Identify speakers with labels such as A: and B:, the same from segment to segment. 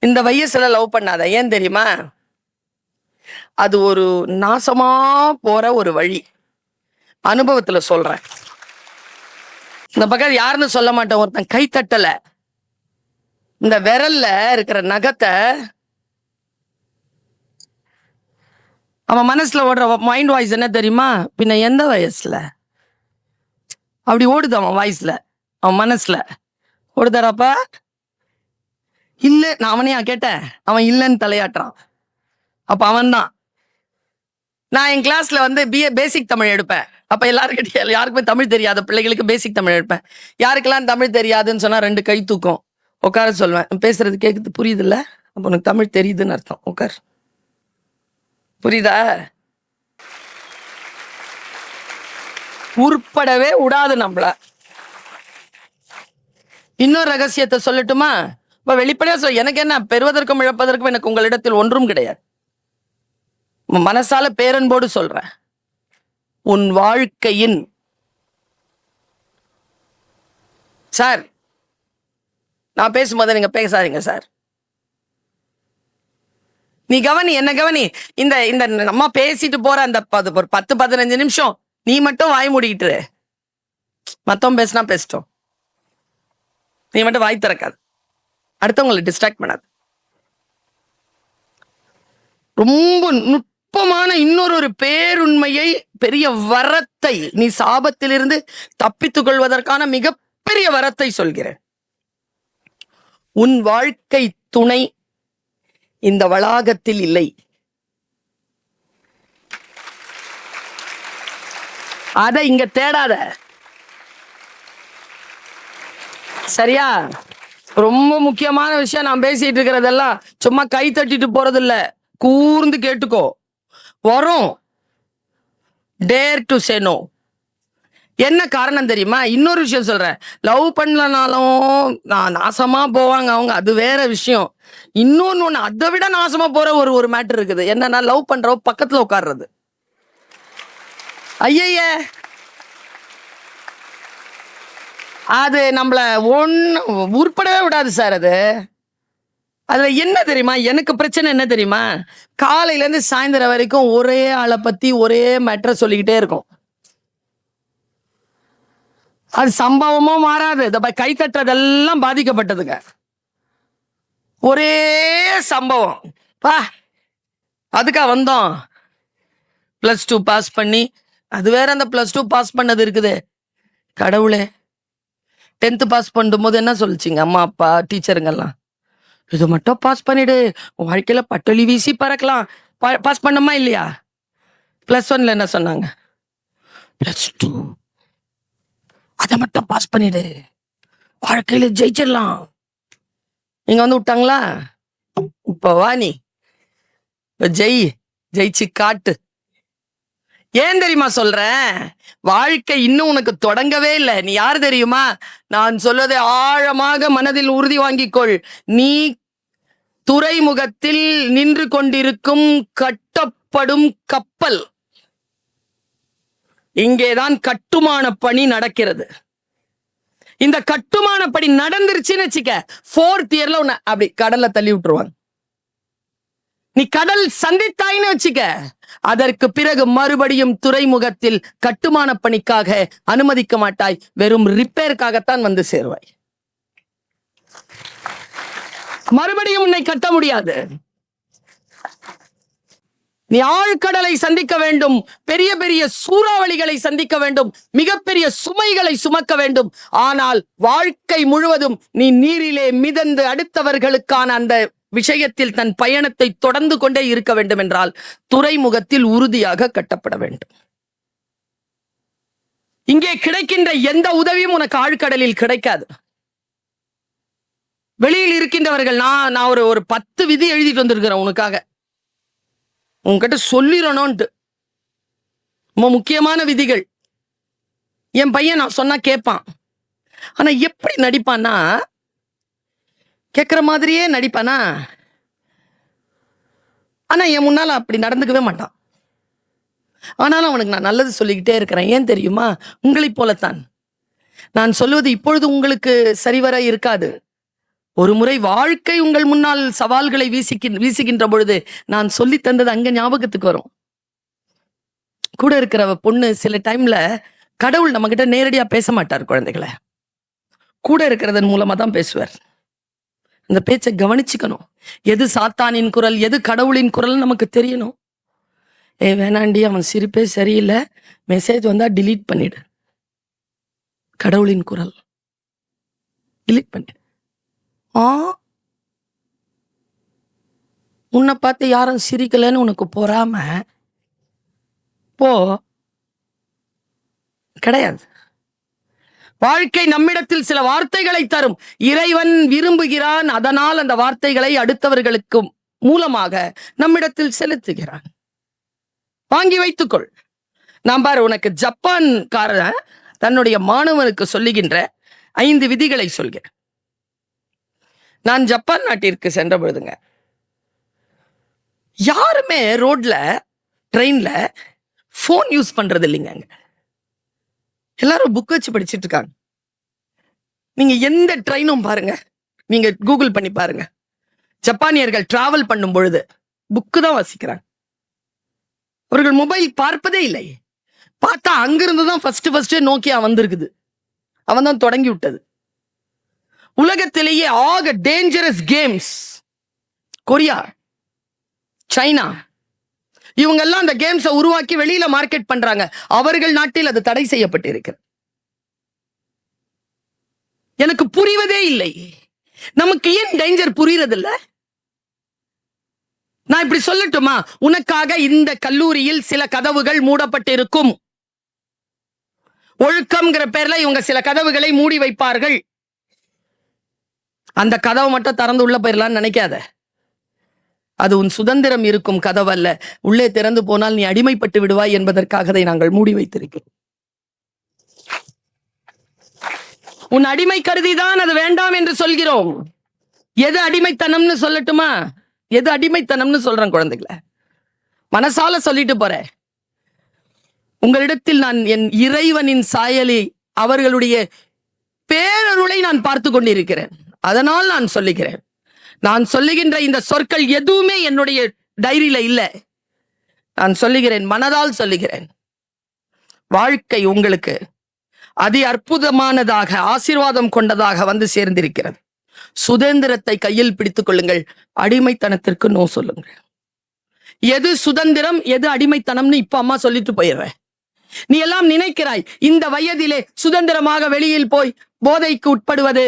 A: இந்த வயசுல லவ் பண்ணாத. ஏன் தெரியுமா? அது ஒரு நாசமா போற ஒரு வழி. அனுபவத்துல சொல்றேன். இந்த பக்கம் யாருன்னு சொல்ல மாட்டேன். ஒருத்தன் கை தட்டல, இந்த விரல்ல இருக்கிற நகத்தை அவன் மனசுல ஓடுற மைண்ட் வாய்ஸ் என்ன தெரியுமா? பின்ன எந்த வயசுல அப்படி ஓடுது அவன் வாய்ஸ்ல, அவன் மனசுல ஓடுதாராப்பா? இல்ல, நான் அவனையா கேட்டேன்? அவன் இல்லைன்னு தலையாட்டுறான். அப்ப அவன் தான். நான் என் கிளாஸ்ல வந்து பிஏ பேசிக் தமிழ் எடுப்பேன். அப்ப யாருக்குமே தமிழ் தெரியாத பிள்ளைகளுக்கு பேசிக் தமிழ் எடுப்பேன். யாருக்கெல்லாம் தமிழ் தெரியாதுன்னு சொன்னா 2 கை தூக்கும். உட்கார சொல்லுவேன். பேசுறது கேக்குது, புரியுது இல்ல? அப்ப உனக்கு தமிழ் தெரியுதுன்னு அர்த்தம். உட்கார். புரியுதா? உருப்படவே விடாது நம்மள. இன்னொரு ரகசியத்தை சொல்லட்டுமா? இப்ப வெளிப்படையா சொல்ல, எனக்கு என்ன, பெறுவதற்கும் இழப்பதற்கும் எனக்கு உங்களிடத்தில் ஒன்றும் கிடையாது. மனசால பேரன்போடு சொல்றேன். உன் வாழ்க்கையின் சார், நான் பேசும்போது நீங்க பேசாதீங்க சார். நீ கவனி, என்ன கவனி. இந்த இந்த நம்ம பேசிட்டு போற அந்த ஒரு 10-15 நிமிஷம் நீ மட்டும் வாய் மூடிக்கிட்டு, மத்தவங்க பேசினா பேசிட்டோம், நீ மட்டும் வாய் திறக்காது. அடுத்தவங்களை டிஸ்ட்ராக்ட் பண்ணாது. ரொம்ப நுட்பமான இன்னொரு பேருண்மையை, பெரிய வரத்தை, நீ சாபத்திலிருந்து தப்பித்துக் கொள்வதற்கான மிகப்பெரிய வரத்தை சொல்கிறேன். உன் வாழ்க்கை துணை இந்த வளாகத்தில் இல்லை. அதை இங்க தேடாத. சரியா? ரொம்ப முக்கியமான விஷயம். நான் பேசிட்டு இருக்கிறதெல்லாம் சும்மா கை தட்டிட்டு போறது இல்ல. கூர்ந்து கேட்டுக்கோ. வரும். Dare to say no. என்ன காரணம் தெரியுமா? இன்னொரு விஷயம் சொல்றேன். லவ் பண்ணலனாலும் நாசமா போவாங்க அவங்க, அது வேற விஷயம். இன்னொன்னு அதை விட நாசமா போற ஒரு மேட்டர் இருக்குது. என்னன்னா, லவ் பண்றவ பக்கத்துல உட்கார்றது. ஐய, அது நம்மள உருப்படவே விடாது சார். அதுல என்ன தெரியுமா எனக்கு பிரச்சனை? என்ன தெரியுமா? காலையில இருந்து சாயந்தரம் வரைக்கும் ஒரே ஆளை பத்தி ஒரே மேட்டரை சொல்லிக்கிட்டே இருக்கும். அது சம்பவமும் மாறாது. கை தட்டுறதெல்லாம் பாதிக்கப்பட்டதுங்க. ஒரே சம்பவம். அதுக்கா வந்தோம்? +2 பாஸ் பண்ணி, அது வேற. அந்த +2 பாஸ் பண்ணது இருக்குது. கடவுளே, 10th பாஸ் பண்ணும் போது என்ன சொல்லிச்சிங்க அம்மா அப்பா டீச்சருங்கெல்லாம்? இது மட்டும் பாஸ் பண்ணிடு, வாழ்க்கையில பட்டொலி வீசி பறக்கலாம். பாஸ் பண்ணமா இல்லையா? +1ல என்ன சொன்னாங்க? +2 அதை மட்டும் பாஸ் பண்ணிடு, வாழ்க்கையில ஜெயிச்சிடலாம். நீங்க வந்து விட்டாங்களா? இப்ப வா, நீ ஜெயிச்சு காட்டு. ஏன் தெரியுமா சொல்றேன்? வாழ்க்கை இன்னும் உனக்கு தொடங்கவே இல்லை. நீ யார் தெரியுமா? நான் சொல்வதை ஆழமாக மனதில் உறுதி வாங்கிக்கொள். நீ துறைமுகத்தில் நின்று கொண்டிருக்கும் கட்டப்படும் கப்பல். இங்கேதான் கட்டுமான பணி நடக்கிறது. இந்த கட்டுமான பணி நடந்துருச்சுன்னு வச்சுக்க, 4th இயர்ல உன்னை அப்படி கடல்ல தள்ளி விட்டுருவாங்க. நீ கடல் சந்தித்தாயின்னு வச்சுக்க, அதற்கு பிறகு மறுபடியும் துறைமுகத்தில் கட்டுமான பணிக்காக அனுமதிக்க மாட்டாய். வெறும் ரிப்பேருக்காகத்தான் வந்து சேருவாய். மறுபடியும் உன்னை கட்ட முடியாது. நீ ஆழ்கடலை சந்திக்க வேண்டும், பெரிய பெரிய சூறாவளிகளை சந்திக்க வேண்டும், மிகப்பெரிய சுமைகளை சுமக்க வேண்டும். ஆனால் வாழ்க்கை முழுவதும் நீ நீரிலே மிதந்து அடுத்தவர்களுக்கான அந்த விஷயத்தில் தன் பயணத்தை தொடர்ந்து கொண்டே இருக்க வேண்டும் என்றால் துறைமுகத்தில் உறுதியாக கட்டப்பட வேண்டும். இங்கே கிடைக்கின்ற எந்த உதவியும் உனக்கு ஆழ்கடலில் கிடைக்காது. வெளியில் இருக்கின்றவர்கள், நான் ஒரு 10 விதி எழுதிட்டு வந்திருக்கிறேன் உனக்காக, உன்கிட்ட சொல்லிடணும்ட்டு. ரொம்ப முக்கியமான விதிகள். என் பையன் நான் சொன்னா கேட்பான். ஆனா எப்படி நடிப்பான்னா, கேட்கிற மாதிரியே நடிப்பானா, ஆனா என் முன்னால அப்படி நடந்துக்கவே மாட்டான். ஆனாலும் அவனுக்கு நான் நல்லது சொல்லிக்கிட்டே இருக்கிறேன். ஏன் தெரியுமா? உங்களைப் போலத்தான். நான் சொல்வது இப்பொழுது உங்களுக்கு சரிவர இருக்காது. ஒரு முறை வாழ்க்கை உங்கள் முன்னால் சவால்களை வீசுகின்ற பொழுது நான் சொல்லி தந்தது அங்க ஞாபகத்துக்கு வரும். கூட இருக்கிற பொண்ணு சில டைம்ல கடவுள் நம்ம கிட்ட நேரடியா பேச மாட்டார் குழந்தைகளை, கூட இருக்கிறதன் மூலமா தான் பேசுவார். அந்த பேச்சை கவனிச்சுக்கணும். எது சாத்தானின் குரல், எது கடவுளின் குரல் நமக்கு தெரியணும். வேணாண்டி, அவன் சிரிப்பே சரியில்லை, மெசேஜ் வந்தா டிலீட் பண்ணிடு. கடவுளின் குரல் டிலீட் பண்ணிடு. உன்னை பார்த்து யாரும் சிரிக்கலன்னு உனக்கு பொறாம போ, கிடையாது. வாழ்க்கை நம்மிடத்தில் சில வார்த்தைகளை தரும். இறைவன் விரும்புகிறான், அதனால் அந்த வார்த்தைகளை அடுத்தவர்களுக்கு மூலமாக நம்மிடத்தில் செலுத்துகிறான். வாங்கி வைத்துக்கொள். நான் பாரு, உனக்கு ஜப்பான்காரன் தன்னுடைய மாணவனுக்கு சொல்லுகின்ற 5 விதிகளை சொல்கிறேன். நான் ஜப்பான் நாட்டிற்கு சென்ற பொழுதுங்க, யாருமே ரோட்ல ட்ரெயின்ல போன் யூஸ் பண்றது இல்லைங்க. எல்லாரும் புக் வச்சு படிச்சுட்டு இருக்காங்க. நீங்க எந்த ட்ரெயினும் பாருங்க, நீங்க கூகுள் பண்ணி பாருங்க, ஜப்பானியர்கள் டிராவல் பண்ணும் பொழுது புக்கு தான் வாசிக்கிறாங்க. அவர்கள் மொபைல் பார்ப்பதே இல்லை. பார்த்தா அங்கிருந்து தான் ஃபர்ஸ்ட் நோக்கியா வந்திருக்குது. அவன் தான் தொடங்கி விட்டது. உலகத்திலேயே ஆக டேஞ்சரஸ் கேம்ஸ் கொரியா, சைனா, இவங்கெல்லாம் அந்த கேம்ஸை உருவாக்கி வெளியில மார்க்கெட் பண்றாங்க. அவர்கள் நாட்டில் அது தடை செய்யப்பட்டிருக்கிறது. எனக்கு புரிவதே இல்லை, நமக்கு ஏன் டேஞ்சர் புரியறதில்ல? நான் இப்படி சொல்லட்டுமா, உனக்காக இந்த கல்லூரியில் சில கதவுகள் மூடப்பட்டிருக்கும். ஒழுக்கம்ங்கிற பேர்ல இவங்க சில கதவுகளை மூடி வைப்பார்கள். அந்த கதவை மட்டும் திறந்து உள்ள போயிடலான்னு நினைக்காத. அது உன் சுதந்திரம் இருக்கும் கதவு அல்ல. உள்ளே திறந்து போனால் நீ அடிமைப்பட்டு விடுவாய் என்பதற்காக அதை நாங்கள் மூடி வைத்திருக்கிறோம். உன் அடிமை கருதிதான் அது வேண்டாம் என்று சொல்கிறோம். எது அடிமைத்தனம்னு சொல்லட்டுமா? எது அடிமைத்தனம்னு சொல்றேன் குழந்தைகளை, மனசால சொல்லிட்டு போறேன். உங்களிடத்தில் நான் என் இறைவனின் சாயலை, அவர்களுடைய பேரருளை நான் பார்த்து கொண்டிருக்கிறேன். அதனால் நான் சொல்லுகிறேன். நான் சொல்லுகின்ற இந்த சொற்கள் எதுவுமே என்னுடைய டைரியில இல்லை. நான் சொல்லுகிறேன், மனதால் சொல்லுகிறேன். வாழ்க்கை உங்களுக்கு அதி அற்புதமானதாக, ஆசீர்வாதம் கொண்டதாக வந்து சேர்ந்திருக்கிறது. சுதந்திரத்தை கையில் பிடித்துக் கொள்ளுங்கள். அடிமைத்தனத்திற்கு நோ சொல்லுங்கள். எது சுதந்திரம், எது அடிமைத்தனம்னு இப்ப அம்மா சொல்லிட்டு போயிடுறேன். நீ எல்லாம் நினைக்கிறாய் இந்த வயதிலே சுதந்திரமாக வெளியில் போய் போதைக்கு உட்படுவது,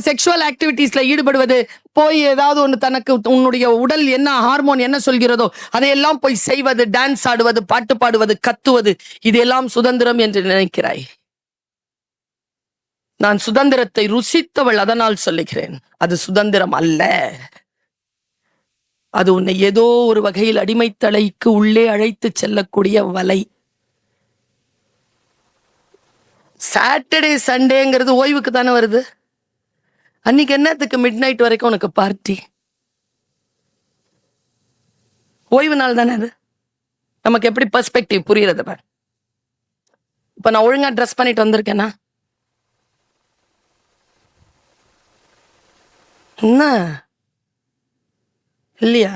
A: செக்ஷுவல் ஆக்டிவிட்டீஸ்ல ஈடுபடுவது, போய் ஏதாவது ஒன்று தனக்கு உன்னுடைய உடல் என்ன ஹார்மோன் என்ன சொல்கிறதோ அதையெல்லாம் போய் செய்வது, டான்ஸ் ஆடுவது, பாட்டு பாடுவது, கத்துவது, இதெல்லாம் சுதந்திரம் என்று நினைக்கிறாய். நான் சுதந்திரத்தை ருசித்தவள், அதனால் சொல்லுகிறேன். அது சுதந்திரம் அல்ல. அது உன்னை ஏதோ ஒரு வகையில் அடிமைத்தலைக்கு உள்ளே அழைத்து செல்லக்கூடிய வலை. சாட்டர்டே சண்டேங்கிறது ஓய்வுக்கு தானே வருது. அன்னைக்கு என்னத்துக்கு மிட் நைட் வரைக்கும் உனக்கு பார்ட்டி? ஓய்வு நாள் தானே அது. நமக்கு எப்படி பெர்ஸ்பெக்டிவ் புரியுறது பாரு. இப்ப நான் ஒழுங்கா ட்ரெஸ் பண்ணிட்டு வந்திருக்கேனா? என்ன இல்லையா?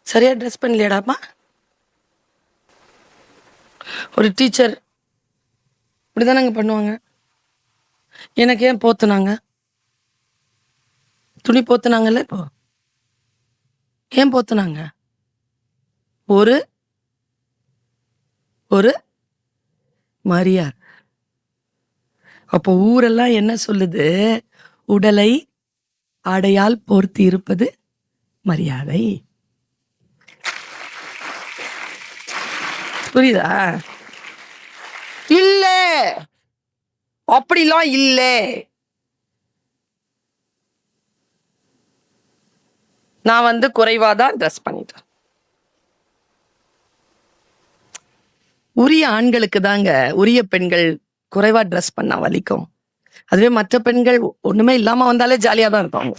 A: சரியா ட்ரெஸ் பண்ணலையாடாப்பா? ஒரு டீச்சர் இப்படிதானங்க பண்ணுவாங்க. எனக்கு ஏன் போத்துனாங்க? துணி போத்துனாங்கல்ல, இப்போ ஏன் போத்துனாங்க? ஒரு ஒரு மரியாதை. அப்போ ஊரெல்லாம் என்ன சொல்லுது? உடலை ஆடையால் போர்த்தி இருப்பது மரியாதை. புரியுதா? இல்ல, அப்படிலாம் இல்ல. நான் குறைவாதான் ட்ரெஸ் பண்ணிட்டேன். உரிய ஆண்களுக்கு தாங்க, உரிய பெண்கள் குறைவா ட்ரெஸ் பண்ணா வலிக்கும். அதுவே மற்ற பெண்கள் ஒண்ணுமே இல்லாம வந்தாலே ஜாலியா தான் இருப்பாங்க.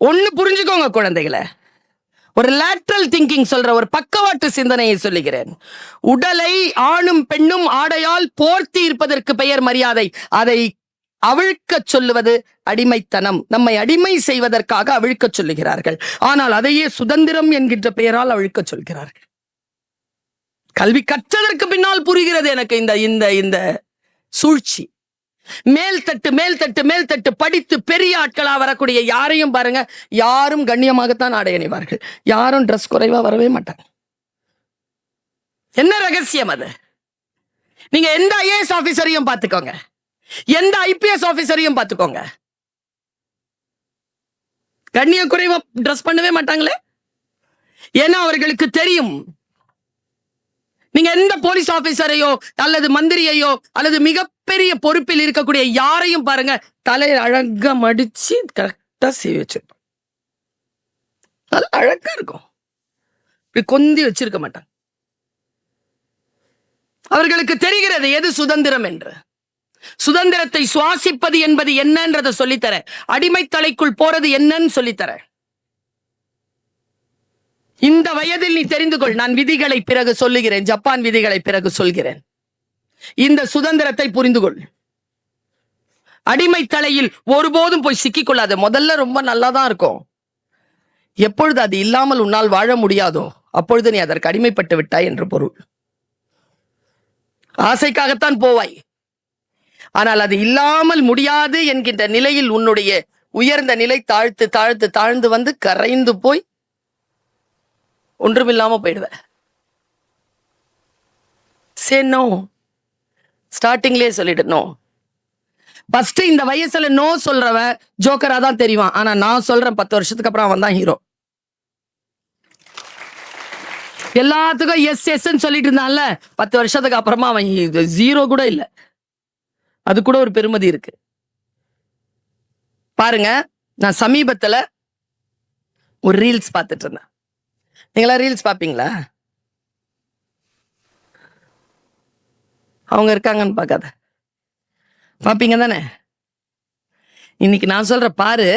A: ஒண்ணு புரிஞ்சுக்கோங்க குழந்தைகளை, ஒரு லேட்ரல் திங்கிங் சொல்ற, ஒரு பக்கவாட்டு சிந்தனையை சொல்லுகிறேன். உடலை ஆணும் பெண்ணும் ஆடையால் போர்த்தி இருப்பதற்கு பெயர் மரியாதை. அதை அவிழ்க்க சொல்லுவது அடிமைத்தனம். நம்மை அடிமை செய்வதற்காக அவிழ்க்க சொல்லுகிறார்கள். ஆனால் அதையே சுதந்திரம் என்கின்ற பெயரால் அவிழ்க்க சொல்கிறார்கள். கல்வி கற்றதற்கு பின்னால் புரிகிறது எனக்கு இந்த சூழ்ச்சி. மேல்தட்டு படித்து பெரிய ஆட்களா வரக்கூடிய யாரையும் பாருங்க, யாரும் கண்ணியமாகத்தான் ஆடை அணிவார்கள். யாரும் ட்ரெஸ் குறைவா வரவே மாட்டாங்க. என்ன ரகசியம் அது? நீங்க எந்த ஐஏஎஸ் ஆபீசரையும் பார்த்துக்கோங்க, எந்த ஐபிஎஸ் ஆபீசரையும் பார்த்துக்கோங்க, கண்ணிய குறைவா ட்ரெஸ் பண்ணவே மாட்டாங்களே. ஏன்னா அவர்களுக்கு தெரியும். நீங்க எந்த போலீஸ் ஆபீசரையோ அல்லது மந்திரியையோ அல்லது மிகப்பெரிய பொறுப்பில் இருக்கக்கூடிய யாரையும் பாருங்க, தலையை அழகா மடிச்சு கரெக்டா செய்ய வச்சிருப்பாங்க. நல்லா அழகா இருக்கும். இப்படி கொந்தி வச்சிருக்க மாட்டாங்க. அவர்களுக்கு தெரிகிறது எது சுதந்திரம் என்று. சுதந்திரத்தை சுவாசிப்பது என்பது என்னன்றதை சொல்லித்தர, அடிமை தலைக்குள் போறது என்னன்னு சொல்லித்தர. இந்த வயதில் நீ தெரிந்து கொள். நான் விதிகளை பிறகு சொல்லுகிறேன், ஜப்பான் விதிகளை பிறகு சொல்கிறேன். இந்த சுதந்திரத்தை புரிந்து கொள். அடிமை தலையில் ஒருபோதும் போய் சிக்கிக் கொள்ளாத. முதல்ல ரொம்ப நல்லா தான் இருக்கும். எப்பொழுது அது இல்லாமல் உன்னால் வாழ முடியாதோ அப்பொழுது நீ அதற்கு அடிமைப்பட்டு விட்டாய் என்று பொருள். ஆசைக்காகத்தான் போவாய். ஆனால் அது இல்லாமல் முடியாது என்கின்ற நிலையில் உன்னுடைய உயர்ந்த நிலை தாழ்ந்து வந்து கரைந்து போய் ஒன்றுமில்லாம போயிடுவ. சரி, நோ. ஸ்டார்டிங்லயே சொல்லிட்டு நோ. ஃபர்ஸ்ட் இந்த வயசுல நோ சொல்றவன் ஜோக்கரா தான் தெரியும். ஆனா நான் சொல்றேன், 10 வருஷத்துக்கு அப்புறம் அவன் தான் ஹீரோ. எல்லாத்துக்கும் எஸ் எஸ் சொல்லிட்டு இருந்தான்ல, 10 வருஷத்துக்கு அப்புறமா அவன் 0 கூட இல்லை. அது கூட ஒரு பெருமதி இருக்கு. பாருங்க, நான் சமீபத்துல ஒரு ரீல்ஸ் பார்த்துட்டு இருந்தேன். நீங்களா ரீல்ஸ் பாப்பீங்களா? அவங்க இருக்காங்கன்னு பார்க்காத, பாப்பீங்க தானே? இன்னைக்கு நான் சொல்ற பாரு,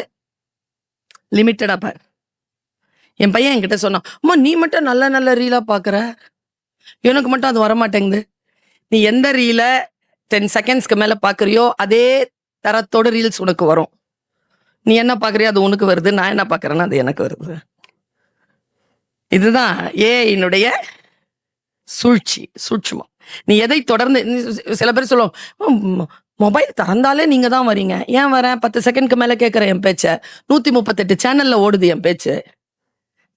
A: லிமிட்டடா பாரு. என் பையன் என்கிட்ட சொன்னான், அம்மா நீ மட்டும் நல்ல நல்ல ரீலா பாக்குற, எனக்கு மட்டும் அது வரமாட்டேங்குது. நீ எந்த ரீல 10 செகண்ட்ஸ்க்கு மேல பாக்குறியோ அதே தரத்தோட ரீல்ஸ் உனக்கு வரும். நீ என்ன பாக்குறியோ அது உனக்கு வருது, நான் என்ன பாக்குறேன்னா அது எனக்கு வருது. இதுதான் ஏனுடைய சூட்சுமம். நீ எதை தொடர்ந்து, சில பேர் சொல்லுவோம் மொபைல் திறந்தாலே நீங்க தான் வரீங்க. ஏன் வரேன்? 10 செகண்ட்க்கு மேல கேட்கற என் பேச்ச. 138 சேனல்ல ஓடுது என் பேச்சு.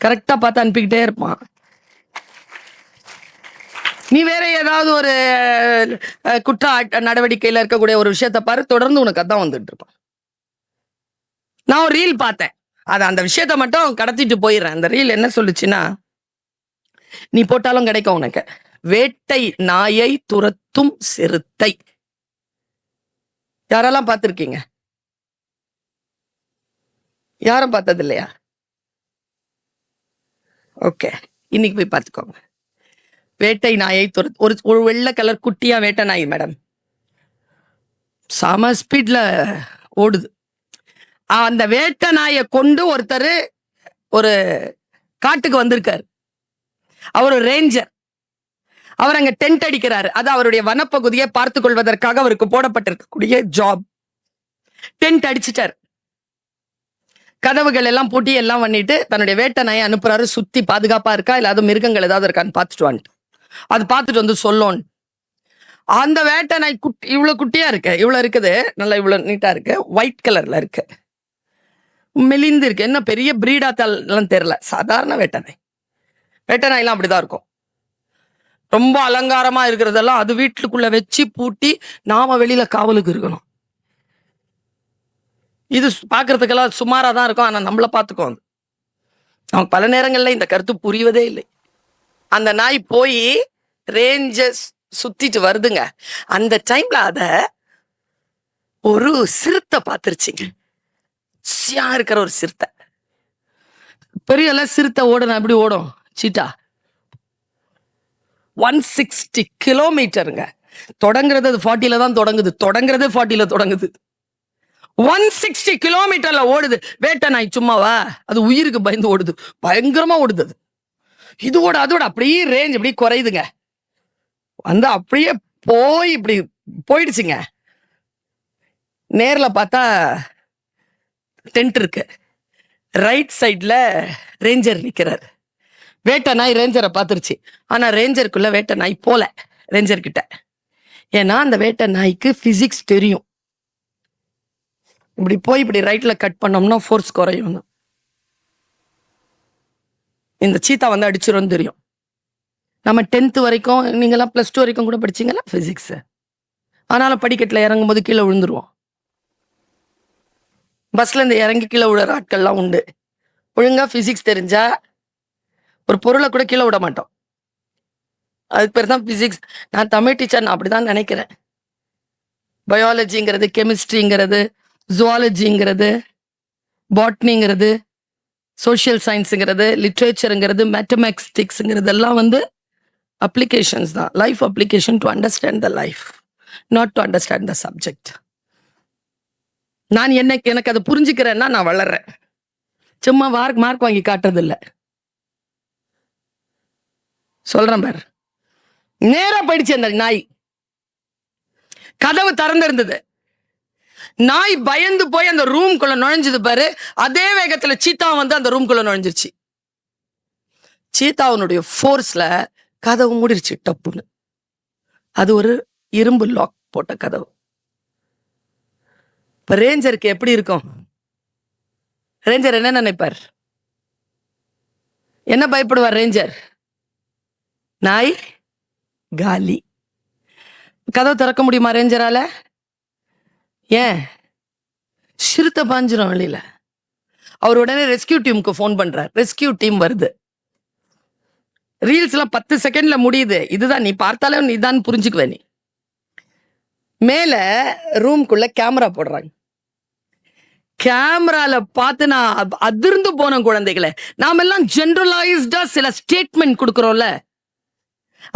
A: கரெக்டா பார்த்து அனுப்பிக்கிட்டே இருப்பான். நீ வேற ஏதாவது ஒரு குற்ற நடவடிக்கையில இருக்கக்கூடிய ஒரு விஷயத்த பாரு, தொடர்ந்து உனக்கு அதான் வந்துட்டு இருப்பான். நான் ஒரு ரீல் பார்த்தேன், அந்த விஷயத்த மட்டும் கடத்திட்டு போயிடுறேன். அந்த ரீல் என்ன சொல்லுச்சுன்னா, நீ போட்டாலும் கிடைக்கும் உனக்கு, வேட்டை நாயை துரத்தும் சிறுத்தை. யாரெல்லாம் பார்த்திருக்கீங்க? யாரும் பார்த்தது இல்லையா? ஓகே, இன்னைக்கு போய் பார்த்துக்கோங்க. வேட்டை நாயை ஒரு வெள்ளை கலர் குட்டியா வேட்டை நாய் மேடம், சம ஸ்பீட்ல ஓடுது. அந்த வேட்டை நாயை கொண்டு ஒருத்தர் ஒரு காட்டுக்கு வந்திருக்காரு. அவர் ஒரு ரேஞ்சர். அவர் அங்க டென்ட் அடிக்கிறாரு. அது அவருடைய வனப்பகுதியை பார்த்து கொள்வதற்காக அவருக்கு போடப்பட்டிருக்கக்கூடிய ஜாப். டென்ட் அடிச்சிட்டார், கதவுகள் எல்லாம் பூட்டி எல்லாம் பண்ணிட்டு தன்னுடைய வேட்டை நாயை அனுப்புறாரு. சுத்தி பாதுகாப்பா இருக்கா, இல்லாத மிருகங்கள் ஏதாவது இருக்கான்னு பார்த்துட்டு வந்துட்டு, அது பார்த்துட்டு வந்து சொல்லோன்னு. அந்த வேட்டை நாய் இவ்வளவு குட்டியா இருக்கு, இவ்வளவு இருக்குது, நல்லா இவ்வளவு நீட்டா இருக்கு, ஒயிட் கலர்ல இருக்கு, மெலிந்து இருக்கு. என்ன பெரிய பிரீடாத்தால் தெரியல, சாதாரண வேட்டை நாய். வேட்டை நாயெல்லாம் அப்படிதான் இருக்கும். ரொம்ப அலங்காரமா இருக்கிறதெல்லாம் அது வீட்டுக்குள்ள வச்சு பூட்டி நாம வெளியில காவலுக்கு இருக்கணும். இது பாக்குறதுக்கெல்லாம் சுமாரா தான் இருக்கும், ஆனா நம்மள பாத்துக்கோ. நமக்கு பல நேரங்கள்ல இந்த கருத்து புரிவதே இல்லை. அந்த நாய் போய் ரேஞ்சஸ் சுத்திட்டு வருதுங்க. அந்த டைம்ல அத ஒரு சிறுத்தை பாத்துருச்சுங்க. இருக்கிற ஒரு சிறுத்தை, பெரிய சிறுத்தை ஓடணும். எப்படி ஓடும் சீட்டா? 160 கிலோமீட்டருங்க. தொடங்குறது 40ல தான் தொடங்குது. 40ல தொடங்குது. 160 கிலோமீட்டர்ல ஓடுது. வேட்டை நாய் சும்மாவா? அது உயிருக்கு பயந்து ஓடுது, பயங்கரமா ஓடுது. இதோட அதோட அப்படியே ரேஞ்ச் இப்படி குறையுதுங்க. வந்து அப்படியே போய் இப்படி போயிடுச்சுங்க. நேர்ல பார்த்தா டென்ட் இருக்கு. ரைட் சைட்ல ரேஞ்சர் நிக்கிறார். வேட்டை நாய் ரேஞ்சரை பார்த்துருச்சு. ஆனா ரேஞ்சருக்குள்ள வேட்டை நாய் போல ரேஞ்சர் கிட்ட. ஏன்னா அந்த வேட்டை நாய்க்கு பிசிக்ஸ் தெரியும். இப்படி போய் இப்படி ரைட்ல கட் பண்ணோம்னா ஃபோர்ஸ் குறையும். இந்த சீத்தா வந்து அடிச்சிரும் தெரியும். நம்ம 10th வரைக்கும், நீங்களாம் +2 வரைக்கும் கூட படிச்சீங்களா பிசிக்ஸ்? ஆனாலும் படிக்கட்டில் இறங்கும் போது கீழே விழுந்துருவோம். பஸ்ல இருந்து இறங்கி கீழே விழுற ஆட்கள்லாம் உண்டு. ஒழுங்கா பிசிக்ஸ் தெரிஞ்சா ஒரு பொருளை கூட கீழே விட மாட்டோம். அதுக்கு பேர் தான் பிசிக்ஸ். நான் தமிழ் டீச்சர், நான் அப்படிதான் நினைக்கிறேன். பயாலஜிங்கிறது, கெமிஸ்ட்ரிங்கிறது, ஜுவாலஜிங்கிறது, பாட்னிங்கிறது, சோஷியல் சயின்ஸுங்கிறது, லிட்ரேச்சருங்கிறது, மேத்தமேட்டிக்ஸுங்கிறது எல்லாம் வந்து அப்ளிகேஷன்ஸ் தான். Life application to understand the life, not to understand the subject. நான் எனக்கு அதை புரிஞ்சுக்கிறேன்னா நான் வளர்றேன். சும்மா மார்க் வாங்கி காட்டுறது இல்லை. சொல்றேன் பாரு. நேரா போயிடுச்சு அந்த நாய். கதவு திறந்திருந்தது. நாய் பயந்து போய் அந்த ரூம்குள்ள நுழைஞ்சது பாரு. அதே வேகத்துல சீத்தா வந்து அந்த ரூம்குள்ள நுழைஞ்சிருச்சு. சீத்தாவுடைய ஃபோர்ஸ்ல கதவு மூடிருச்சு டப்புன்னு. அது ஒரு இரும்பு லாக் போட்ட கதவு. இப்ப ரேஞ்சருக்கு எப்படி இருக்கும்? ரேஞ்சர் என்ன நினைப்பார்? என்ன பயப்படுவார் ரேஞ்சர்? நாய் காலி. கதவு திறக்க முடியுமா ரேஞ்சரால? ஏன்? சிறுத்தை பாஞ்சிரும் வெளியில. அவர் உடனே ரெஸ்கியூ டீமுக்கு போன் பண்றார். ரெஸ்கியூ டீம் வருது. ரீல்ஸ்லாம் 10 செகண்ட்ல முடியுது. இதுதான் நீ பார்த்தாலே நீ தான் புரிஞ்சுக்குவே. நீ மேல ரூம்குள்ள கேமரா போடுறாங்க. கேமரால பார்த்து நான் அதிர்ந்து போன குழந்தைகளை. நாம எல்லாம் ஜெனரலைஸ்டா சில ஸ்டேட்மெண்ட் கொடுக்கிறோம்ல,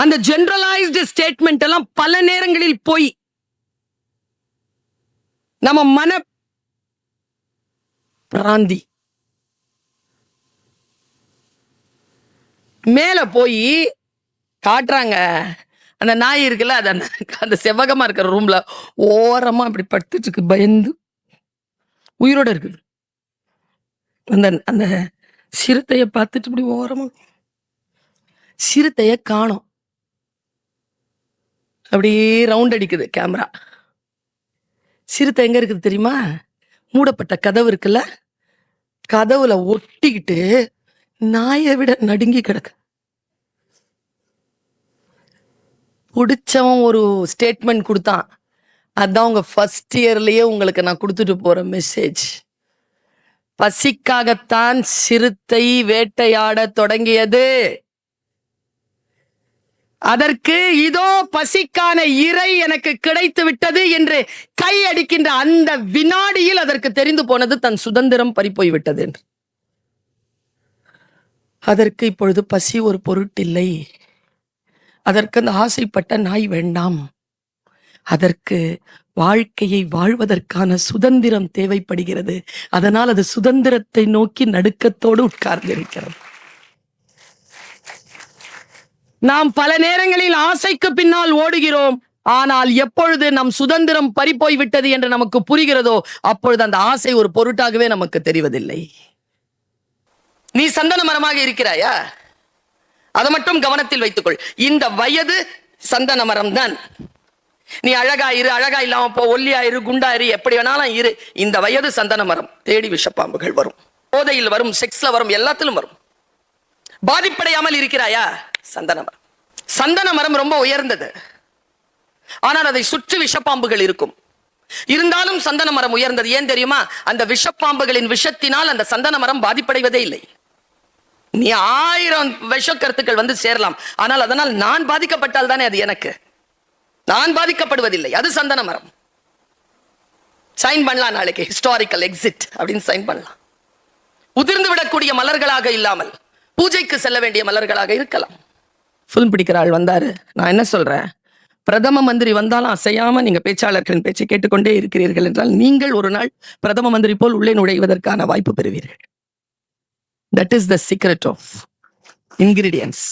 A: அந்த ஜெனரலைஸ்டு ஸ்டேட்மெண்ட் எல்லாம் பல நேரங்களில் போய் நம்ம மன பிராந்தி மேல போய் காட்டுறாங்க. அந்த நாய் இருக்குல்ல, அது அந்த செவ்வகமா இருக்கிற ரூம்ல ஓரமா அப்படி படுத்துட்டு இருக்கு, பயந்து உயிரோட இருக்குது. அந்த அந்த சிறுத்தைய பார்த்துட்டு இப்படி ஓரமா, சிறுத்தைய காணோம். அப்படியே ரவுண்ட் அடிக்குது கேமரா. சிறுத்தை எங்க இருக்குது தெரியுமா? மூடப்பட்ட கதவு இருக்குல்ல, கதவுல ஒட்டிக்கிட்டு நாயை விட நடுங்கி கிடக்கு. பிடிச்சவன் ஒரு ஸ்டேட்மெண்ட் கொடுத்தான். அதான் உங்க ஃபர்ஸ்ட் இயர்லயே உங்களுக்கு நான் கொடுத்துட்டு போற மெசேஜ். பசிக்காகத்தான் சிறுத்தை வேட்டையாட தொடங்கியது. அதற்கு இதோ பசிக்கான இறை எனக்கு கிடைத்து விட்டது என்று கை அடிக்கின்ற அந்த வினாடியில் அதற்கு தெரிந்து போனது தன் சுதந்திரம் பறிப்போய் விட்டது என்று. அதற்கு இப்பொழுது பசி ஒரு பொருட்டில்லை. அதற்கு அந்த ஆசைப்பட்ட நாய் வேண்டாம். அதற்கு வாழ்க்கையை வாழ்வதற்கான சுதந்திரம் தேவைப்படுகிறது. அதனால் அது சுதந்திரத்தை நோக்கி நடுக்கத்தோடு உட்கார்ந்திருக்கிறது. நாம் பல நேரங்களில் ஆசைக்கு பின்னால் ஓடுகிறோம். ஆனால் எப்பொழுது நம் சுதந்திரம் பறிப்போய் விட்டது என்று நமக்கு புரிகிறதோ அப்பொழுது அந்த ஆசை ஒரு பொருட்டாகவே நமக்கு தெரிவதில்லை. நீ சந்தன மரமாக இருக்கிறாயா? அதை மட்டும் கவனத்தில் வைத்துக்கொள். இந்த வயது சந்தன மரம் தான். நீ அழகா இரு, அழகா இல்லாம போ, ஒல்லியாயிரு, குண்டாயிரு, எப்படி வேணாலும் இரு. இந்த வயது சந்தன மரம். தேடி விஷப்பாம்புகள் வரும், போதையில் வரும், செக்ஸ்ல வரும், எல்லாத்திலும் வரும். பாதிப்படையாமல் இருக்கிறாயா? சந்தன மரம். சந்தன மரம் ரொம்ப உயர்ந்தது. ஆனால் அதை சுற்றி விஷப்பாம்புகள் இருக்கும். இருந்தாலும் சந்தன மரம் உயர்ந்தது. ஏன் தெரியுமா? அந்த விஷப்பாம்புகளின் விஷத்தினால் அந்த சந்தன மரம் பாதிப்படைவதே இல்லை. நீ 1000 விஷக்கருத்துக்கள் வந்து சேரலாம், ஆனால் அதனால் நான் பாதிக்கப்பட்டால் தானே அது எனக்கு. நான் பாதிக்கப்படுவதில்லை. அது சந்தன மரம். சைன் பண்ணலாம் நாளைக்கு, ஹிஸ்டாரிக்கல் எக்ஸிட் அப்படின்னு சைன் பண்ணலாம். உதிர்ந்து விடக்கூடிய மலர்களாக இல்லாமல் பூஜைக்கு செல்ல வேண்டிய மலர்களாக இருக்கலாம். ஃபிலிம் பிடிக்கிற ஆள் வந்தாரு. நான் என்ன சொல்றேன், பிரதம மந்திரி வந்தாலும் அசையாம நீங்க பேச்சாளர்களின் பேச்சை கேட்டுக்கொண்டே இருக்கிறீர்கள் என்றால் நீங்கள் ஒரு நாள் பிரதம மந்திரி போல் உள்ளே நுழைவதற்கான வாய்ப்பு பெறுவீர்கள். That is the secret of ingredients.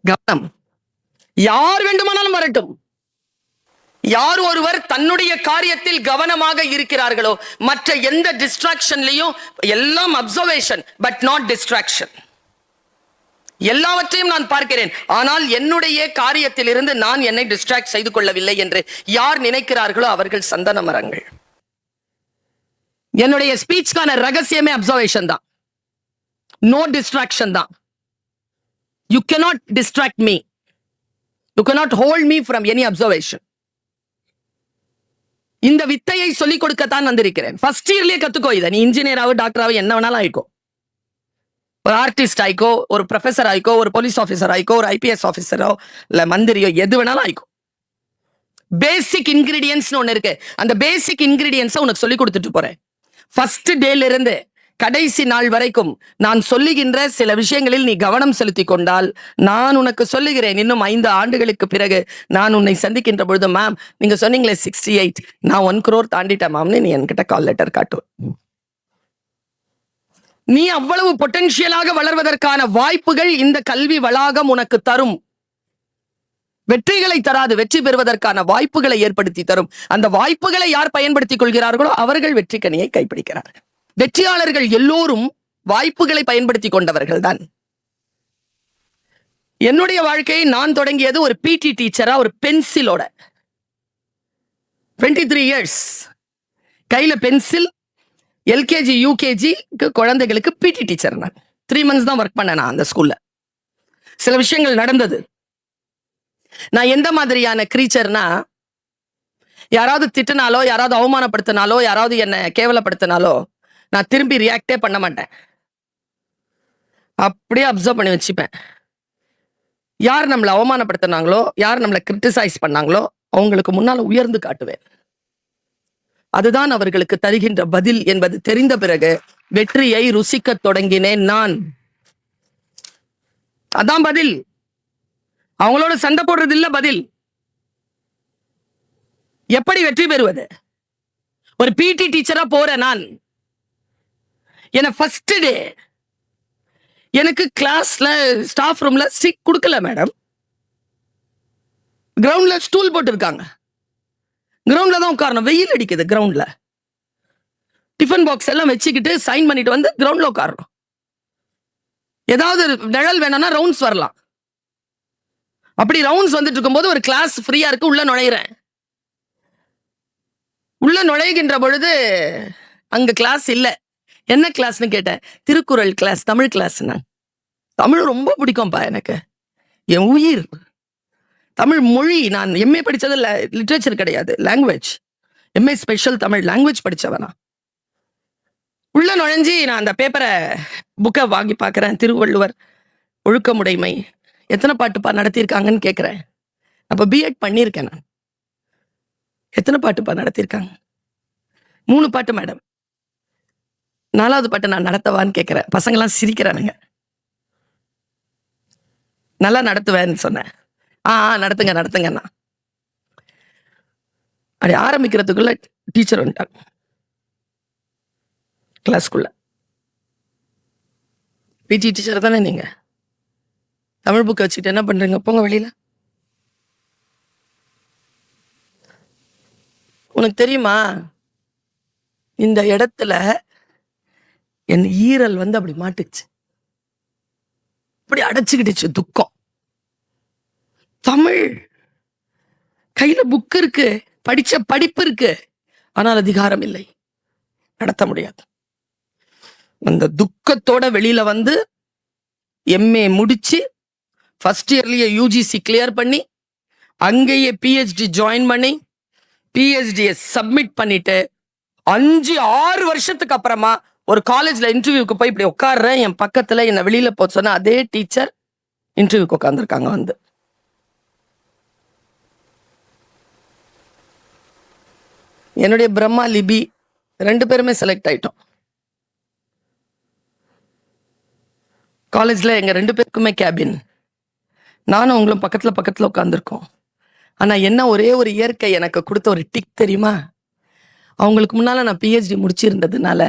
A: கவனம். யார் வேண்டுமானாலும் வரட்டும், யார் ஒருவர் தன்னுடைய காரியத்தில் கவனமாக இருக்கிறார்களோ மற்ற எந்த டிஸ்ட்ராக்ஷன்லயும், எல்லாம் அப்சர்வேஷன் பட் நாட் டிஸ்ட்ராக்ஷன். எல்லாவற்றையும் நான் பார்க்கிறேன், ஆனால் என்னுடைய காரியத்தில் இருந்து நான் என்னை டிஸ்ட்ராக்ட் செய்து கொள்ளவில்லை என்று யார் நினைக்கிறார்களோ அவர்கள் சந்தன மரங்கள். என்னுடைய ஸ்பீச்க்கான ரகசியமே அப்சர்வேஷன் தான், நோ டிஸ்ட்ராக்ஷன் தான். You cannot distract me, you cannot hold me from any observation. இந்த வித்தையை சொல்லிக் கொடுக்கத்தான் வந்திருக்கிறேன். ஃபர்ஸ்ட் இயர்லயே கத்துக்கோ இதை. நீ இன்ஜினியராவோ டாக்டராவோ என்ன வேணாலும் ஆயிக்கோ, ஒரு ஆர்டிஸ்ட் ஆயிக்கோ, ஒரு ப்ரொஃபசர் ஆயிக்கோ, ஒரு போலீஸ் ஆஃபீஸர் ஆயிக்கோ, ஒரு ஐபிஎஸ் ஆஃபீஸரோ இல்ல மந்திரியோ, எது வேணாலும் ஆயிக்கோ. பேசிக் இன்கிரீடியன்ஸ் ஒன்னு இருக்கு, அந்த பேசிக் இன்கிரீடியன்ஸை உனக்கு சொல்லி கொடுத்துட்டு போறேன். ஃபர்ஸ்ட் டேல இருந்து கடைசி நாள் வரைக்கும் நான் சொல்லுகின்ற சில விஷயங்களில் நீ கவனம் செலுத்திக் கொண்டால், நான் உனக்கு சொல்லுகிறேன், இன்னும் 5 ஆண்டுகளுக்கு பிறகு நான் உன்னை சந்திக்கின்ற பொழுது, மேம் நீங்க சொன்னீங்களே 68, நான் 1 crore தாண்டிட்டேன் மேம்னு நீ என்கிட்ட கால் லெட்டர் காட்டுவேன். நீ அவ்வளவு பொட்டன்ஷியலாக வளர்வதற்கான வாய்ப்புகள் இந்த கல்வி வளாகம் உனக்கு தரும். வெற்றிகளை தராது, வெற்றி பெறுவதற்கான வாய்ப்புகளை ஏற்படுத்தி தரும். அந்த வாய்ப்புகளை யார் பயன்படுத்திக் கொள்கிறார்களோ அவர்கள் வெற்றி கனியை கைப்பிடிக்கிறார்கள். வெற்றியாளர்கள் எல்லோரும் வாய்ப்புகளை பயன்படுத்தி கொண்டவர்கள் தான். என்னுடைய வாழ்க்கையை நான் தொடங்கியது ஒரு பிடி டீச்சரா, ஒரு பென்சிலோட. 23 years கையில பென்சில். எல்கேஜி யூகேஜி குழந்தைகளுக்கு பிடி டீச்சர். நான் 3 months தான் ஒர்க் பண்ணேன் அந்த ஸ்கூல்ல. சில விஷயங்கள் நடந்தது. நான் எந்த மாதிரியான கிரீச்சர்னா, யாராவது திட்டினாலோ, யாராவது அவமானப்படுத்தினாலோ, யாராவது என்ன கேவலப்படுத்தினாலோ நான் திரும்பி ரியாக்டே பண்ண மாட்டேன். அப்படியே அப்சர்வ் பண்ணி வச்சுப்பேன். யார் நம்மளை அவமானப்படுத்தினாங்களோ, யார் நம்மளை கிரிட்டிசைஸ் பண்ணாங்களோ அவங்களுக்கு முன்னால உயர்ந்து காட்டுவேன். அதுதான் அவர்களுக்கு தருகின்ற பதில் என்பது தெரிந்த பிறகு வெற்றியை ருசிக்க தொடங்கினேன் நான். அதான் பதில். அவங்களோட சண்டை போடுறது இல்ல பதில். எப்படி வெற்றி பெறுவது? ஒரு பிடி டீச்சரா போற நான், என்ன ஃபர்ஸ்ட் டே எனக்கு கிளாஸ்ல ஸ்டாஃப் ரூம்ல சீட் கொடுக்கல மேடம். கிரவுண்ட்ல ஸ்டூல் போட்டு இருக்காங்க, கிரவுண்ட்ல தான் உட்காரணும். வெயில் அடிக்குது கிரவுண்ட்ல. டிஃபன் பாக்ஸ் எல்லாம் வச்சுக்கிட்டு சைன் பண்ணிட்டு வந்து கிரவுண்ட்ல உட்காரணும். ஏதாவது நிழல் வேணும்னா ரவுண்ட்ஸ் வரலாம். அப்படி ரவுண்ட்ஸ் வந்துட்டு இருக்கும்போது ஒரு கிளாஸ் ஃப்ரீயா இருக்கு, உள்ள நுழையிறேன். உள்ள நுழைகின்ற பொழுது அங்க கிளாஸ் இல்ல. என்ன கிளாஸ்னு கேட்டேன். Thirukkural class, Tamil class. தமிழ் ரொம்ப பிடிக்கும்பா எனக்கு, என் உயிர். தமிழ் மொழி. நான் எம்ஏ படிச்சது லிட்ரேச்சர் கிடையாது, language. MA special Tamil language படிச்சவனா. உள்ள நுழைஞ்சி நான் அந்த பேப்பரை புக்கை வாங்கி பார்க்குறேன். திருவள்ளுவர் ஒழுக்கமுடைமை எத்தனை பாட்டுப்பா நடத்தியிருக்காங்கன்னு கேட்குறேன். அப்போ பிஎட் பண்ணியிருக்கேன் நான். எத்தனை பாட்டுப்பா நடத்தியிருக்காங்க? 3 பாட்டு மேடம். 4வது பாட்டு நான் நடத்தவான்னு கேட்குறேன். பசங்களாம் சிரிக்கிறானுங்க. நல்லா நடத்துவேன்னு சொன்னேன். நடத்துங்க நடத்துங்கண்ணா. அப்படி ஆரம்பிக்கிறதுக்குள்ள டீச்சர் வந்துட்டாங்க கிளாஸ்க்குள்ள. பிடி டீச்சர் தானே நீங்க? தமிழ் புக்கை வச்சுட்டு என்ன பண்றீங்க? போங்க வெளியில. உனக்கு தெரியுமா, இந்த இடத்துல என் ஈரல் வந்து அப்படி மாட்டுச்சு, அப்படி அடைச்சுக்கிடுச்சு துக்கம். தமிழ் கையில புக் இருக்கு, படிச்ச படிப்பு இருக்கு, ஆனால் அதிகாரம் இல்லை, நடத்த முடியாது. அந்த துக்கத்தோட வெளியில வந்து எம்ஏ முடிச்சு ஃபர்ஸ்ட் இயர்லயே யூஜிசி கிளியர் பண்ணி அங்கேயே பிஹெச்டி ஜாயின் பண்ணி பிஹெச்டியை சப்மிட் பண்ணிட்டு 5-6 வருஷத்துக்கு அப்புறமா ஒரு காலேஜ்ல இன்டர்வியூக்கு போய் இப்படி உட்கார்றேன். என் பக்கத்துல என்ன வெளியில போக சொன்ன அதே டீச்சர் இன்டர்வியூக்கு உட்கார்ந்துருக்காங்க. வந்து என்னுடைய பிரம்மா லிபி 2 பேருமே செலக்ட் ஆயிட்டோம். காலேஜ்ல எங்க 2 பேருக்குமே கேபின். நானும் உங்களும் பக்கத்துல பக்கத்துல உட்காந்துருக்கோம். ஆனா என்ன ஒரே ஒரு இயற்கை எனக்கு கொடுத்த ஒரு டிக் தெரியுமா? அவங்களுக்கு முன்னால நான் பிஹெச்டி முடிச்சிருந்ததுனால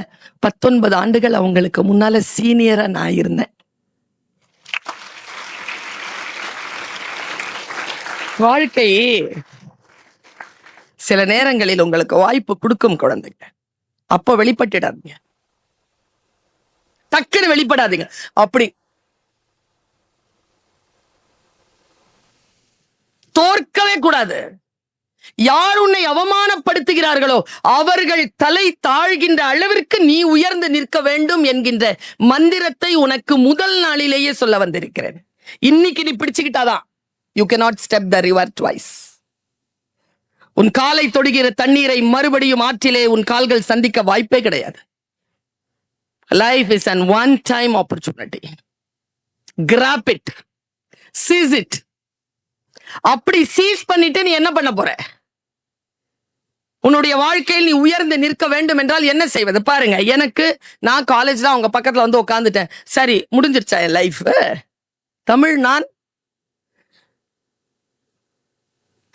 A: 19 ஆண்டுகள் அவங்களுக்கு முன்னால சீனியரா நான் இருந்தேன். வாழ்க்கை சில நேரங்களில் உங்களுக்கு வாய்ப்பு கொடுக்கும் குழந்தைங்க. அப்போ வெளிப்பட்டுடாதீங்க, டக்குன்னு வெளிப்படாதீங்க. அப்படி தோற்கவே கூடாது. யார் உன்னை அவமானப்படுத்துகிறார்களோ அவர்கள் தலை தாழ்கின்ற அளவிற்கு நீ உயர்ந்து நிற்க வேண்டும் என்கின்ற மந்திரத்தை உனக்கு முதல் நாளிலேயே சொல்ல வந்திருக்கிறேன். இன்னைக்கு நீ பிடிச்சுக்கிட்டாதான் you cannot step the river twice. உன் காலை தொடுகிற தண்ணீரை மறுபடியும் ஆற்றிலே உன் கால்கள் சந்திக்க வாய்ப்பே கிடையாது. Life is an one-time opportunity. Grab it. Seize it. அப்படி சீஸ் பண்ணிட்டு நீ என்ன பண்ண போற? உன்னுடைய வாழ்க்கையில் நீ உயர்ந்து நிற்க வேண்டும் என்றால் என்ன செய்வது? பாருங்க, எனக்கு நான் காலேஜ்ல அவங்க பக்கத்துல வந்து உட்காந்துட்டேன். சரி, முடிஞ்சிருச்சா என் லைஃப்? தமிழ், நான்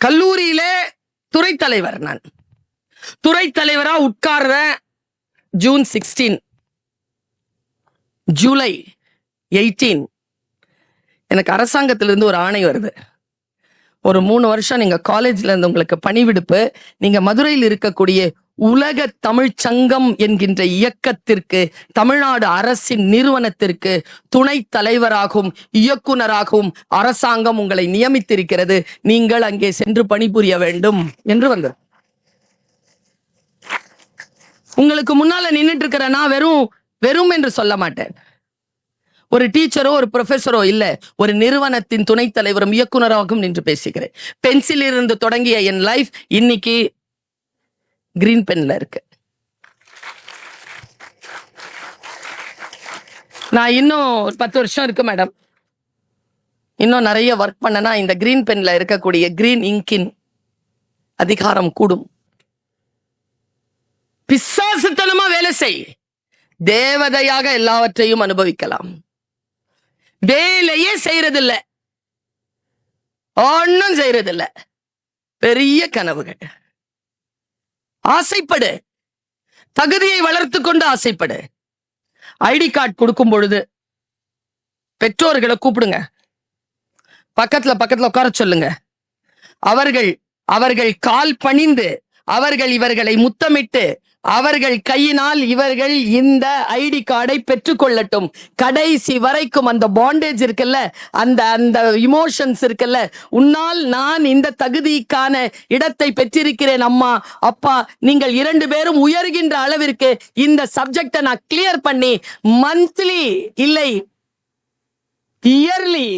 A: கல்லூரியிலே துறை தலைவர். நான் துறை தலைவரா உட்கார்றேன். ஜூன் 16, ஜூலை 18 எனக்கு அரசாங்கத்திலிருந்து ஒரு ஆணை வருது. ஒரு 3 வருஷம் நீங்க காலேஜ்ல இருந்து உங்களுக்கு பணிவிடுப்பு. நீங்க மதுரையில் இருக்கக்கூடிய உலக தமிழ் சங்கம் என்கின்ற இயக்கத்திற்கு, தமிழ்நாடு அரசின் நிறுவனத்திற்கு துணை தலைவராகவும் இயக்குனராகவும் அரசாங்கம் உங்களை நியமித்திருக்கிறது. நீங்கள் அங்கே சென்று பணிபுரிய வேண்டும் என்று வந்தது. உங்களுக்கு முன்னால நின்றுட்டு இருக்கிற நான் வெறும் என்று சொல்ல மாட்டேன். ஒரு டீச்சரோ ஒரு ப்ரொஃபஸரோ இல்ல, ஒரு நிறுவனத்தின் துணைத் தலைவரும் இயக்குனராகவும் நின்று பேசுகிறேன். பென்சில் இருந்து தொடங்கிய என் லைஃப் இன்னைக்கு கிரீன் பென்ல இருக்கு. நான் இன்னும் 10 வருஷம் இருக்கு மேடம். இன்னும் நிறைய ஒர்க் பண்ணனா இந்த கிரீன் பென்ல இருக்கக்கூடிய கிரீன் இங்கின் அதிகாரம் கூடும். பிசாசுத்தனமா வேலை செய், தேவதையாக எல்லாவற்றையும் அனுபவிக்கலாம். வேலையே செய்யறதில்ல, ஒன்னும் செய்யறதில்ல. பெரிய கனவுகள். ஆசைப்படு, தகுதியை வளர்த்து கொண்டு ஆசைப்படு. ஐடி கார்டு கொடுக்கும் பொழுது பெற்றோர்களை கூப்பிடுங்க, பக்கத்துல உட்கார சொல்லுங்க. அவர்கள் கால் பணிந்து, அவர்கள் இவர்களை முத்தமிட்டு, அவர்கள் கையினால் இவர்கள் இந்த ஐடி கார்டை பெற்றுக்கொள்ளட்டும். கடைசி வரைக்கும் அந்த பாண்டேஜ் இருக்குல்ல, அந்த இமோஷன்ஸ் இருக்குல்ல, உன்னால் நான் இந்த தகுதிக்கான இடத்தை பெற்றிருக்கிறேன் அம்மா அப்பா, நீங்கள் 2 பேரும் உயர்கின்ற அளவிற்கு இந்த சப்ஜெக்டை நான் கிளியர் பண்ணி மந்த்லி இல்லை இயர்லி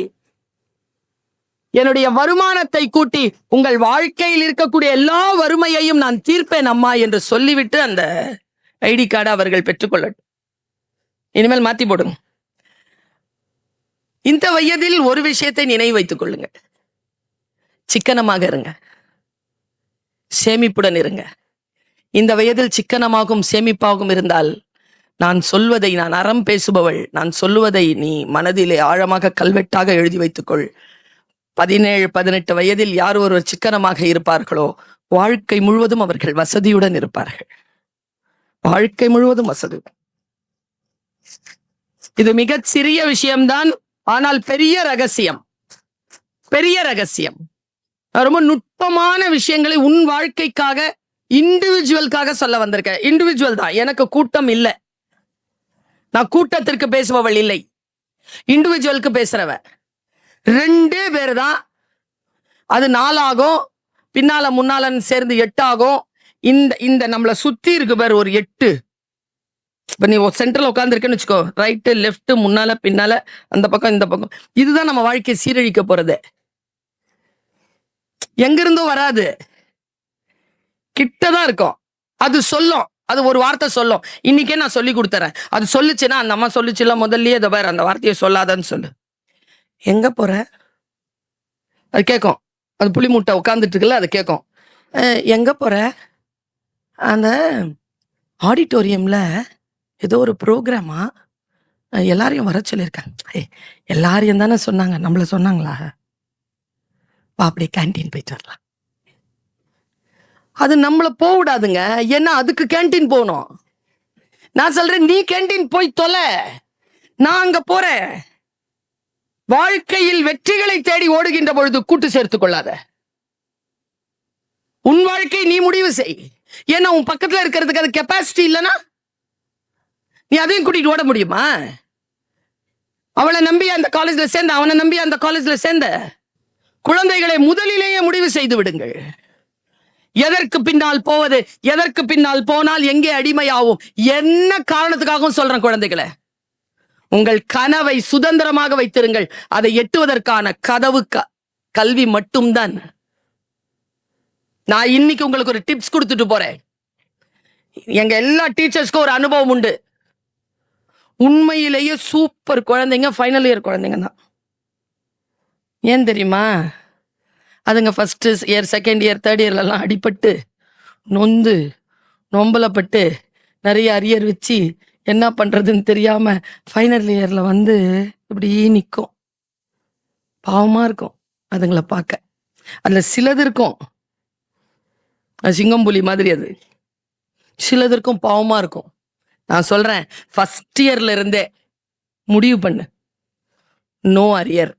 A: என்னுடைய வருமானத்தை கூட்டி உங்கள் வாழ்க்கையில் இருக்கக்கூடிய எல்லா வறுமையையும் நான் தீர்ப்பேன் அம்மா என்று சொல்லிவிட்டு அந்த ஐடி கார்டை அவர்கள் பெற்றுக்கொள்ளட்டும். இனிமேல் மாத்தி போடுங்க. இந்த வயதில் ஒரு விஷயத்தை நினைவு வைத்துக் கொள்ளுங்க, சிக்கனமாக இருங்க, சேமிப்புடன் இருங்க. இந்த வயதில் சிக்கனமாகவும் சேமிப்பாகவும் இருந்தால், நான் சொல்வதை, நான் அறம் பேசுபவள், நான் சொல்வதை நீ மனதிலே ஆழமாக கல்வெட்டாக எழுதி வைத்துக்கொள். 17, 18 வயதில் யார் ஒருவர் சிக்கனமாக இருப்பார்களோ வாழ்க்கை முழுவதும் அவர்கள் வசதியுடன் இருப்பார்கள். வாழ்க்கை முழுவதும் வசதி. இது மிகச் சிறிய விஷயம்தான், ஆனால் பெரிய ரகசியம். பெரிய ரகசியம். ரொம்ப நுட்பமான விஷயங்களை உன் வாழ்க்கைக்காக, இண்டிவிஜுவலுக்காக சொல்ல வந்திருக்கேன். இண்டிவிஜுவல் தான், எனக்கு கூட்டம் இல்லை. நான் கூட்டத்திற்கு பேசுபவள் இல்லை, இண்டிவிஜுவலுக்கு பேசுறவ. 2 பேர் தான். அது 4 ஆகும், பின்னால முன்னாலன்னு சேர்ந்து 8 ஆகும். இந்த நம்மளை சுத்தி இருக்கு பேர் ஒரு 8. இப்ப நீ சென்ட்ரல் உட்காந்துருக்கேன்னு வச்சுக்கோ, ரைட்டு லெஃப்ட் முன்னால பின்னால அந்த பக்கம் இந்த பக்கம். இதுதான் நம்ம வாழ்க்கையை சீரழிக்க போறது. எங்கிருந்தும் வராது, கிட்டதான் இருக்கும். அது சொல்லும், அது ஒரு வார்த்தை சொல்லும். இன்னைக்கே நான் சொல்லி கொடுத்துறேன். அது சொல்லுச்சுன்னா, அந்த அம்மா சொல்லுச்சுல முதல்லயே, இதை பாரு அந்த வார்த்தையை சொல்லாதன்னு சொல்லு. எங்க போற அது கேட்கும். அது புளி மூட்டை உட்காந்துட்டு இருக்குல்ல, அது கேட்கும். எங்க போற? அந்த ஆடிட்டோரியம்ல ஏதோ ஒரு ப்ரோக்ராமா, எல்லாரையும் வர சொல்லியிருக்காங்க. எல்லாரையும் தானே சொன்னாங்க, நம்மள சொன்னாங்களா? வா அப்படியே கேண்டீன் போயிட்டு வரலாம். அது நம்மள போக விடாதுங்க. ஏன்னா அதுக்கு கேண்டீன் போகணும். நான் சொல்றேன், நீ கேண்டீன் போய் தொலை, நான் அங்க போறேன். வாழ்க்கையில் வெற்றிகளை தேடி ஓடுகின்ற பொழுது கூட்டு சேர்த்துக் கொள்ளாத. உன் வாழ்க்கை நீ முடிவு செய். ஏன்னா உன் பக்கத்துல இருக்கிறதுக்கு அது கெப்பாசிட்டி இல்லைன்னா நீ அதையும் கூட்டிட்டு ஓட முடியுமா? அவளை நம்பி அந்த காலேஜ்ல சேர்ந்த, அவனை நம்பி அந்த காலேஜ்ல சேர்ந்த குழந்தைகளை முதலிலேயே முடிவு செய்து விடுங்கள். எதற்கு பின்னால் போவது, எதற்கு பின்னால் போனால் எங்கே அடிமையாகும், என்ன காரணத்துக்காகவும் சொல்றேன் குழந்தைகளை, உங்கள் கனவை சுதந்திரமாக வைத்திருங்கள். அதை எட்டுவதற்கான கதவு கல்வி மட்டும்தான். நான் இன்னைக்கு உங்களுக்கு ஒரு டிப்ஸ் கொடுத்துட்டு போறேன். எங்க எல்லா டீச்சர்ஸ்க்கும் ஒரு அனுபவம் உண்டு. உண்மையிலேயே சூப்பர் குழந்தைங்க ஃபைனல் இயர் குழந்தைங்க தான். ஏன் தெரியுமா? அதுங்க first year, second year, third இயர்லாம் அடிபட்டு நொந்து நொம்பலப்பட்டு நிறைய அரியர் வச்சு என்ன பண்றதுன்னு தெரியாம ஃபைனல் இயர்ல வந்து இப்படி நிற்கும். பாவமா இருக்கும் அதுங்களை பார்க்க. அதுல சிலது இருக்கும் சிங்கம்புலி மாதிரி, அது சிலது இருக்கும் பாவமா இருக்கும். நான் சொல்றேன், ஃபர்ஸ்ட் இயர்ல இருந்தே முடிவு பண்ணு, நோ அரியர்.